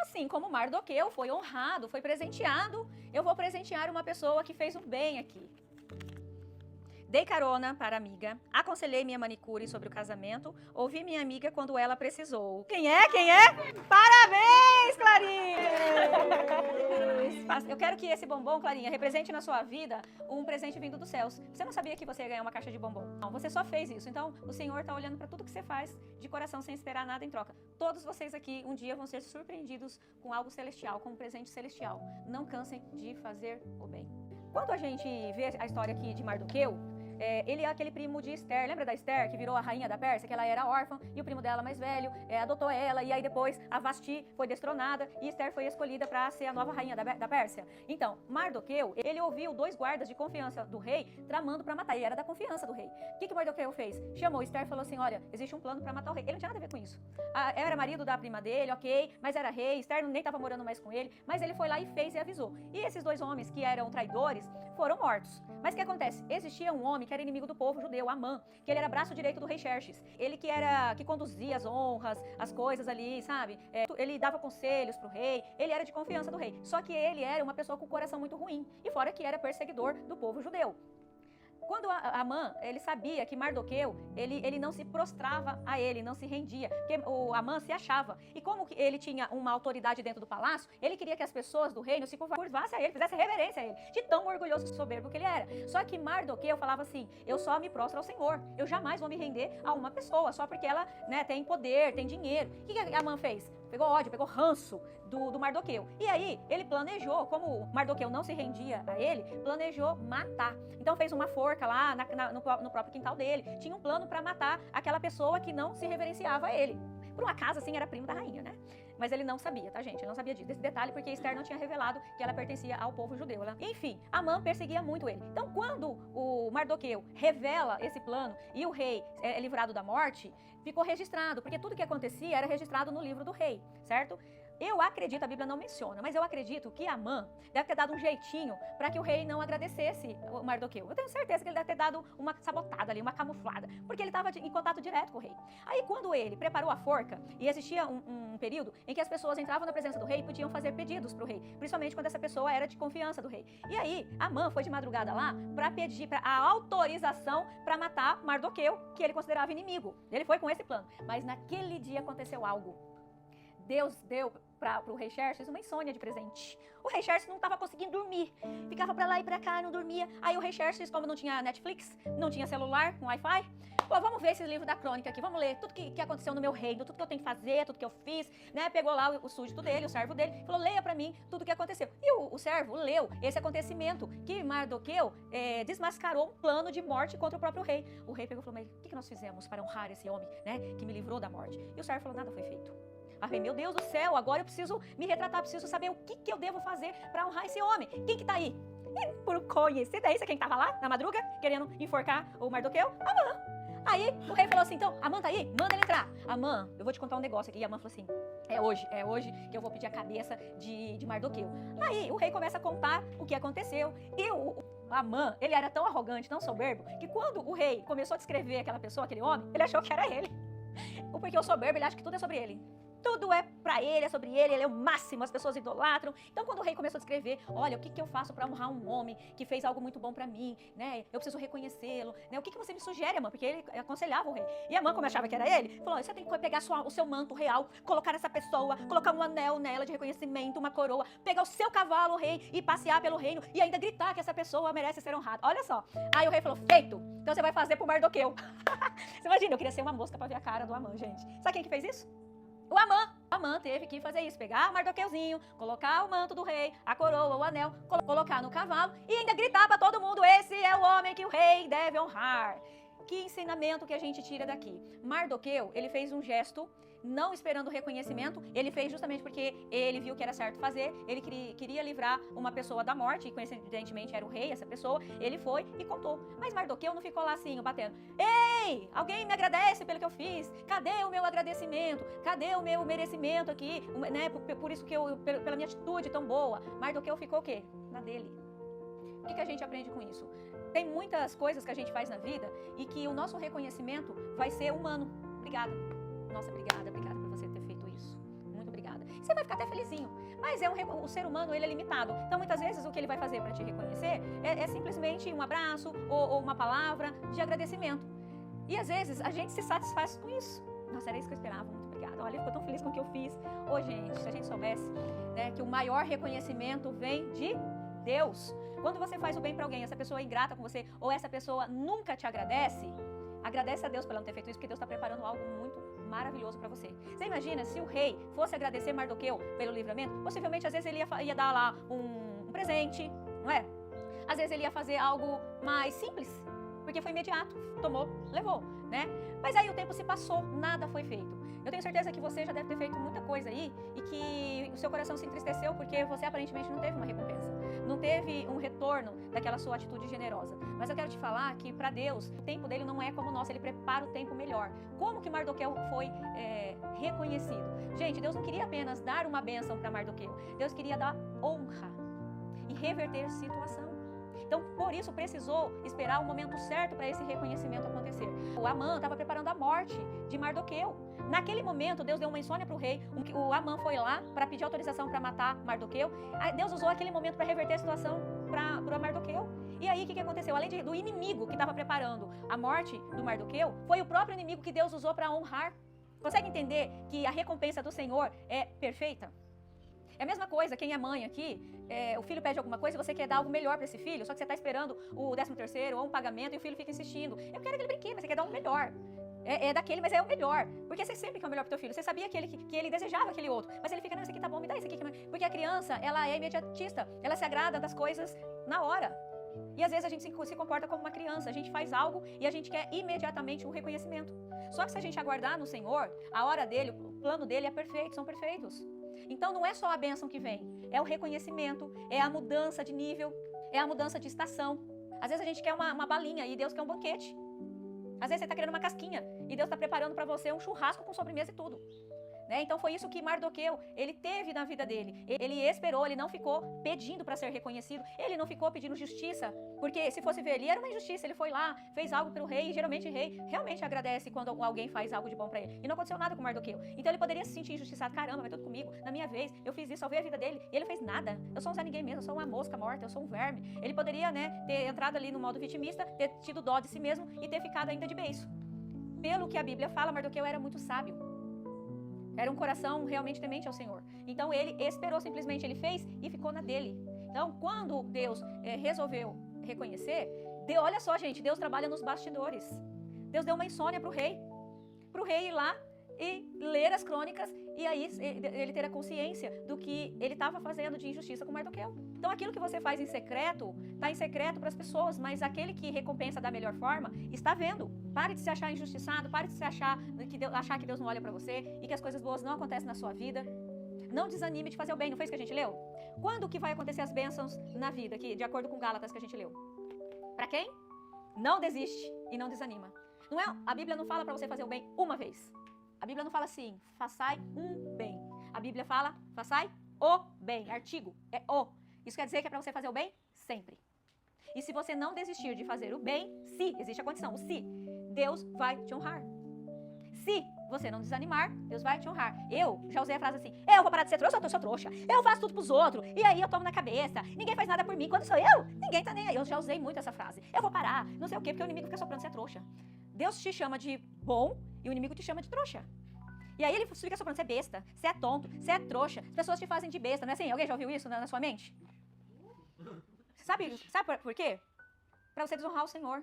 assim como Mardoqueu foi honrado, foi presenteado, eu vou presentear uma pessoa que fez um bem aqui. Dei carona para a amiga, aconselhei minha manicure sobre o casamento, ouvi minha amiga quando ela precisou. Quem é? Quem é? Parabéns, Clarice! Eu quero que esse bombom, Clarinha, represente na sua vida um presente vindo dos céus. Você não sabia que você ia ganhar uma caixa de bombom. Não, você só fez isso. Então, o Senhor está olhando para tudo que você faz de coração sem esperar nada em troca. Todos vocês aqui, um dia, vão ser surpreendidos com algo celestial, com um presente celestial. Não cansem de fazer o bem. Quando a gente vê a história aqui de Mardoqueu, ele é aquele primo de Esther. Lembra da Esther, que virou a rainha da Pérsia, que ela era órfã, e o primo dela mais velho adotou ela, e aí depois a Vasti foi destronada, e Esther foi escolhida para ser a nova rainha da Pérsia. Então, Mardoqueu, ele ouviu 2 guardas de confiança do rei tramando para matar, e era da confiança do rei. O que Mardoqueu fez? Chamou Esther e falou assim, olha, existe um plano para matar o rei. Ele não tinha nada a ver com isso. Era marido da prima dele, ok, mas era rei, Esther nem estava morando mais com ele, mas ele foi lá e fez e avisou. E esses 2 homens que eram traidores foram mortos. Mas o que acontece? Existia um homem que era inimigo do povo judeu, Amã, que ele era braço direito do rei Xerxes. Ele que conduzia as honras, as coisas ali, sabe? Ele dava conselhos pro rei, ele era de confiança do rei. Só que ele era uma pessoa com o coração muito ruim, e fora que era perseguidor do povo judeu. Quando Amã, ele sabia que Mardoqueu, ele não se prostrava a ele, não se rendia, porque o Amã se achava. E como ele tinha uma autoridade dentro do palácio, ele queria que as pessoas do reino se curvassem a ele, fizessem reverência a ele, de tão orgulhoso e soberbo que ele era. Só que Mardoqueu falava assim, eu só me prostro ao Senhor, eu jamais vou me render a uma pessoa, só porque ela, né, tem poder, tem dinheiro. O que Amã fez? Pegou ódio, pegou ranço do Mardoqueu. E aí, ele planejou, como Mardoqueu não se rendia a ele, planejou matar. Então fez uma forca lá no próprio quintal dele. Tinha um plano para matar aquela pessoa que não se reverenciava a ele. Por um acaso, assim, era primo da rainha, né? Mas ele não sabia, tá, gente? Ele não sabia desse detalhe, porque Esther não tinha revelado que ela pertencia ao povo judeu. Enfim, Amã perseguia muito ele. Então, quando o Mardoqueu revela esse plano e o rei é livrado da morte, ficou registrado, porque tudo que acontecia era registrado no livro do rei, certo? Eu acredito, a Bíblia não menciona, mas eu acredito que Amã deve ter dado um jeitinho para que o rei não agradecesse o Mardoqueu. Eu tenho certeza que ele deve ter dado uma sabotada ali, uma camuflada, porque ele estava em contato direto com o rei. Aí quando ele preparou a forca, e existia um período em que as pessoas entravam na presença do rei e podiam fazer pedidos para o rei, principalmente quando essa pessoa era de confiança do rei. E aí Amã foi de madrugada lá para pedir a autorização para matar Mardoqueu, que ele considerava inimigo. Ele foi com esse plano, mas naquele dia aconteceu algo. Deus deu para o rei Xerxes uma insônia de presente. O rei Xerxes não estava conseguindo dormir. Ficava para lá e para cá, não dormia. Aí o rei Xerxes, como não tinha Netflix, não tinha celular com Wi-Fi, falou, vamos ver esse livro da crônica aqui, vamos ler tudo que aconteceu no meu reino, tudo que eu tenho que fazer, tudo que eu fiz, né? Pegou lá o súdito dele, o servo dele, falou, leia para mim tudo que aconteceu. E o servo leu esse acontecimento, que Mardoqueu desmascarou um plano de morte contra o próprio rei. O rei pegou e falou, mas o que nós fizemos para honrar esse homem, né? Que me livrou da morte? E o servo falou, nada foi feito. Falei, meu Deus do céu, agora eu preciso me retratar, preciso saber o que eu devo fazer para honrar esse homem. Quem que tá aí? E por coincidência, quem tava lá na madruga, querendo enforcar o Mardoqueu? Amã. Aí o rei falou assim, então, Amã tá aí? Manda ele entrar. Amã, eu vou te contar um negócio aqui. E Amã falou assim, é hoje que eu vou pedir a cabeça de Mardoqueu. Aí o rei começa a contar o que aconteceu. E o Amã, ele era tão arrogante, tão soberbo, que quando o rei começou a descrever aquela pessoa, aquele homem, ele achou que era ele. Porque o soberbo, ele acha que tudo é sobre ele. Tudo é pra ele, é sobre ele é o máximo, as pessoas idolatram. Então quando o rei começou a descrever, olha, o que eu faço pra honrar um homem que fez algo muito bom pra mim, né? Eu preciso reconhecê-lo, né? O que você me sugere, Amã? Porque ele aconselhava o rei. E Amã, como achava que era ele, falou, você tem que pegar o seu manto real, colocar essa pessoa, colocar um anel nela de reconhecimento, uma coroa, pegar o seu cavalo, rei, e passear pelo reino e ainda gritar que essa pessoa merece ser honrada. Olha só. Aí o rei falou, feito, então você vai fazer pro Mardoqueu. Você imagina, eu queria ser uma mosca pra ver a cara do Amã, gente. Sabe quem que fez isso? O Amã teve que fazer isso, pegar o Mardoqueuzinho, colocar o manto do rei, a coroa, o anel, colocar no cavalo e ainda gritar para todo mundo, esse é o homem que o rei deve honrar. Que ensinamento que a gente tira daqui? Mardoqueu, ele fez um gesto, não esperando reconhecimento, ele fez justamente porque ele viu que era certo fazer, ele queria livrar uma pessoa da morte, e coincidentemente era o rei, essa pessoa, ele foi e contou. Mas Mardoqueu não ficou lá assim, batendo, ei, alguém me agradece pelo que eu fiz, cadê o meu agradecimento, cadê o meu merecimento aqui, né, por isso que pela minha atitude tão boa. Mardoqueu ficou o quê? Na dele. O que a gente aprende com isso? Tem muitas coisas que a gente faz na vida e que o nosso reconhecimento vai ser humano. Obrigada. Nossa, obrigada por você ter feito isso. Muito obrigada. você vai ficar até felizinho. Mas o ser humano, ele é limitado. Então, muitas vezes, o que ele vai fazer para te reconhecer é simplesmente um abraço ou uma palavra de agradecimento. E, às vezes, a gente se satisfaz com isso. Nossa, era isso que eu esperava. Muito obrigada. Olha, eu fico tão feliz com o que eu fiz. Ô, gente, se a gente soubesse, né, que o maior reconhecimento vem de Deus. Quando você faz o bem para alguém, essa pessoa é ingrata com você, ou essa pessoa nunca te agradece, agradece a Deus por ela não ter feito isso, porque Deus está preparando algo muito maravilhoso para você. Você imagina se o rei fosse agradecer Mardoqueu pelo livramento? Possivelmente, às vezes, ele ia dar lá um presente, não é? Às vezes, ele ia fazer algo mais simples, porque foi imediato, tomou, levou, né? Mas aí o tempo se passou, nada foi feito. Eu tenho certeza que você já deve ter feito muita coisa aí e que o seu coração se entristeceu porque você aparentemente não teve uma recompensa, não teve um retorno daquela sua atitude generosa. Mas eu quero te falar que para Deus, o tempo dele não é como o nosso, ele prepara o tempo melhor. Como que Mardoqueu foi reconhecido? Gente, Deus não queria apenas dar uma bênção para Mardoqueu, Deus queria dar honra e reverter a situação. Então, por isso, precisou esperar o momento certo para esse reconhecimento acontecer. O Amã estava preparando a morte de Mardoqueu. Naquele momento, Deus deu uma insônia para o rei. O Amã foi lá para pedir autorização para matar Mardoqueu. Deus usou aquele momento para reverter a situação para Mardoqueu. E aí, o que aconteceu? Além do inimigo que estava preparando a morte do Mardoqueu, foi o próprio inimigo que Deus usou para honrar. Consegue entender que a recompensa do Senhor é perfeita? É a mesma coisa, quem é mãe aqui, o filho pede alguma coisa e você quer dar algo melhor para esse filho, só que você está esperando o 13º ou um pagamento e o filho fica insistindo. Eu quero aquele brinquedo, mas você quer dar um melhor. É daquele, mas é o melhor. Porque você sempre quer o melhor pro teu filho. Você sabia que ele desejava aquele outro, mas ele fica, não, esse aqui tá bom, me dá esse aqui. Porque a criança, ela é imediatista, ela se agrada das coisas na hora. E às vezes a gente se comporta como uma criança, a gente faz algo e a gente quer imediatamente um reconhecimento. Só que se a gente aguardar no Senhor, a hora dele, o plano dele é perfeito, são perfeitos. Então não é só a bênção que vem, é o reconhecimento, é a mudança de nível, é a mudança de estação. Às vezes a gente quer uma balinha e Deus quer um banquete. Às vezes você está querendo uma casquinha e Deus está preparando para você um churrasco com sobremesa e tudo. Né? Então foi isso que Mardoqueu, ele teve na vida dele. Ele esperou, ele não ficou pedindo para ser reconhecido, ele não ficou pedindo justiça, porque se fosse ver ali era uma injustiça, ele foi lá, fez algo pelo rei, e geralmente o rei realmente agradece quando alguém faz algo de bom para ele. E não aconteceu nada com Mardoqueu. Então ele poderia se sentir injustiçado, caramba, vai tudo comigo, na minha vez, eu fiz isso, salvei a vida dele, e ele fez nada. Eu sou um Zé Ninguém mesmo, eu sou uma mosca morta, eu sou um verme. Ele poderia, né, ter entrado ali no modo vitimista, ter tido dó de si mesmo e ter ficado ainda de beiço. Pelo que a Bíblia fala, Mardoqueu era muito sábio. Era um coração realmente temente ao Senhor. Então ele esperou, simplesmente ele fez e ficou na dele. Então quando Deus resolveu reconhecer, olha só gente, Deus trabalha nos bastidores. Deus deu uma insônia para o rei ir lá e ler as crônicas e aí ele ter a consciência do que ele estava fazendo de injustiça com Mardoqueu. Então aquilo que você faz em secreto, está em secreto para as pessoas, mas aquele que recompensa da melhor forma está vendo. Pare de se achar injustiçado, pare de se achar que Deus não olha para você e que as coisas boas não acontecem na sua vida. Não desanime de fazer o bem, não foi isso que a gente leu? Quando que vai acontecer as bênçãos na vida, aqui, de acordo com Gálatas que a gente leu? Para quem? Não desiste e não desanima. Não é, a Bíblia não fala para você fazer o bem uma vez. A Bíblia não fala assim, façai um bem. A Bíblia fala, façai o bem. Artigo, é o. Isso quer dizer que é para você fazer o bem sempre. E se você não desistir de fazer o bem, se, existe a condição, o se, Deus vai te honrar. Se você não desanimar, Deus vai te honrar. Eu já usei a frase assim, eu vou parar de ser trouxa, eu sou trouxa. Eu faço tudo pros outros, e aí eu tomo na cabeça. Ninguém faz nada por mim, quando sou eu, ninguém tá nem aí. Eu já usei muito essa frase. Eu vou parar, não sei o quê, porque o inimigo fica soprando, você é trouxa. Deus te chama de bom e o inimigo te chama de trouxa. E aí ele fica soprando, você é besta, você é tonto, você é trouxa. As pessoas te fazem de besta, não é assim? Alguém já ouviu isso na sua mente? Sabe por quê? Para você desonrar o Senhor.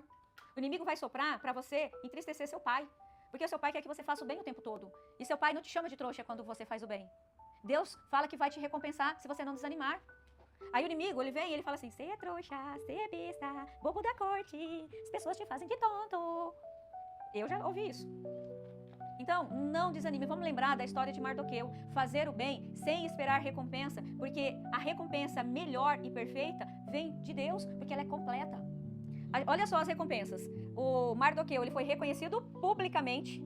O inimigo vai soprar para você entristecer seu pai. Porque o seu pai quer que você faça o bem o tempo todo. E seu pai não te chama de trouxa quando você faz o bem. Deus fala que vai te recompensar se você não desanimar. Aí o inimigo, ele vem e ele fala assim, você é trouxa, você é besta, bobo da corte, as pessoas te fazem de tonto. Eu já ouvi isso. Então, não desanime. Vamos lembrar da história de Mardoqueu. Fazer o bem sem esperar recompensa, porque a recompensa melhor e perfeita vem de Deus, porque ela é completa. Olha só as recompensas. O Mardoqueu, ele foi reconhecido publicamente.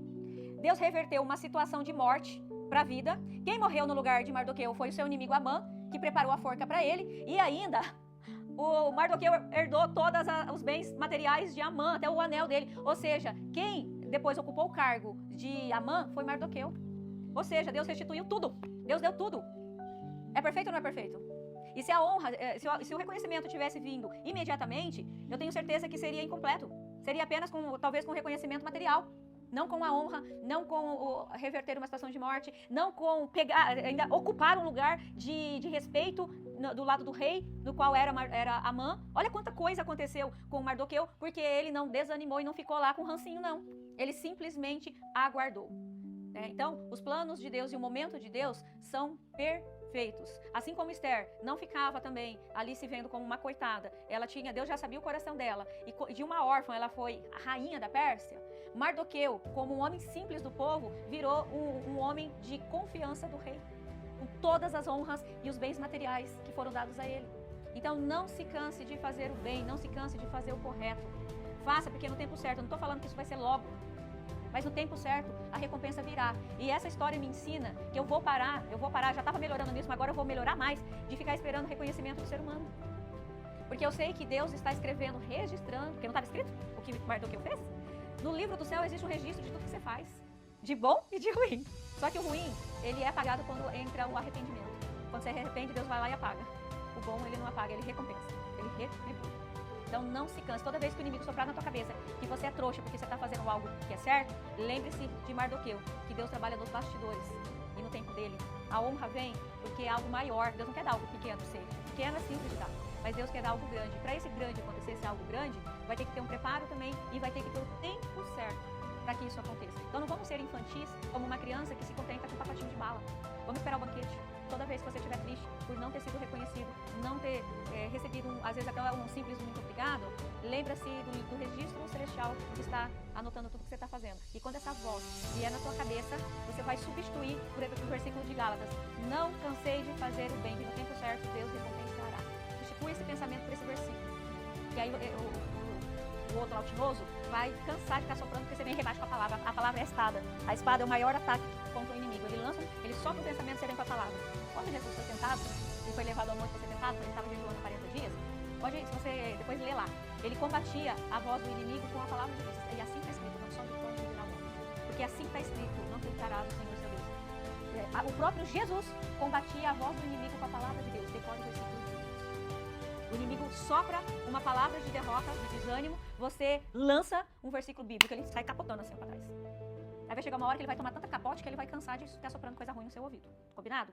Deus reverteu uma situação de morte para a vida. Quem morreu no lugar de Mardoqueu foi o seu inimigo Amã, que preparou a forca para ele. E ainda, o Mardoqueu herdou todos os bens materiais de Amã, até o anel dele. Ou seja, quem depois ocupou o cargo de Amã foi Mardoqueu. Ou seja, Deus restituiu tudo. Deus deu tudo. É perfeito ou não é perfeito? E se a honra, se o reconhecimento tivesse vindo imediatamente, eu tenho certeza que seria incompleto. Seria apenas talvez com reconhecimento material. Não com a honra, não com reverter uma situação de morte, não com ainda ocupar um lugar de respeito do lado do rei, do qual era Amã. Olha quanta coisa aconteceu com Mardoqueu, porque ele não desanimou e não ficou lá com rancinho, não. Ele simplesmente aguardou. Então, os planos de Deus e o momento de Deus são perfeitos. Assim como Esther não ficava também ali se vendo como uma coitada. Deus já sabia o coração dela. E de uma órfã, ela foi a rainha da Pérsia. Mardoqueu, como um homem simples do povo, virou um homem de confiança do rei, com todas as honras e os bens materiais que foram dados a ele. Então não se canse de fazer o bem, não se canse de fazer o correto. Faça, porque no tempo certo, eu não estou falando que isso vai ser logo, mas no tempo certo a recompensa virá. E essa história me ensina que eu vou parar, já estava melhorando nisso, mas agora eu vou melhorar mais, de ficar esperando o reconhecimento do ser humano. Porque eu sei que Deus está escrevendo, registrando, porque não estava escrito o que Mardoqueu fez? No livro do céu existe um registro de tudo que você faz, de bom e de ruim. Só que o ruim, ele é apagado quando entra o arrependimento. Quando você arrepende, Deus vai lá e apaga. O bom, ele não apaga, ele recompensa, ele retribui. Então não se canse. Toda vez que o inimigo soprar na tua cabeça que você é trouxa porque você está fazendo algo que é certo, lembre-se de Mardoqueu, que Deus trabalha nos bastidores e no tempo dele. A honra vem porque é algo maior. Deus não quer dar algo pequeno para você. Pequeno é simples de dar. Mas Deus quer dar algo grande. Para esse grande acontecer, esse algo grande, vai ter que ter um preparo também e vai ter que ter o tempo certo para que isso aconteça. Então não vamos ser infantis como uma criança que se contenta com um pacotinho de bala. Vamos esperar o banquete. Toda vez que você estiver triste por não ter sido reconhecido, não ter recebido, às vezes até um simples muito obrigado, lembra-se do registro celestial que está anotando tudo que você está fazendo. E quando essa voz vier na sua cabeça, você vai substituir por o versículo de Gálatas. Não cansei de fazer o bem, que no tempo certo Deus recompensará. Substitui esse pensamento por esse versículo. Que aí o outro altinoso vai cansar de ficar soprando, porque você vem rebaixa com a palavra. A palavra é a espada. A espada é o maior ataque contra o inimigo. Ele sopra o pensamento, você vem com a palavra. Quando Jesus foi tentado, e foi levado ao monte para ser tentado, ele estava jejuando 40 dias, se você depois ler lá, ele combatia a voz do inimigo com a palavra de Deus. E assim está escrito, não só de pão viverá o homem. Porque assim está escrito, não tentarás o Senhor seu Deus. O próprio Jesus combatia a voz do inimigo com a palavra de Deus. Decore o versículo de Deus. O inimigo sopra uma palavra de derrota, de desânimo, você lança um versículo bíblico, ele sai capotando assim para trás. Aí vai chegar uma hora que ele vai tomar tanta capote que ele vai cansar de ficar soprando coisa ruim no seu ouvido. Combinado?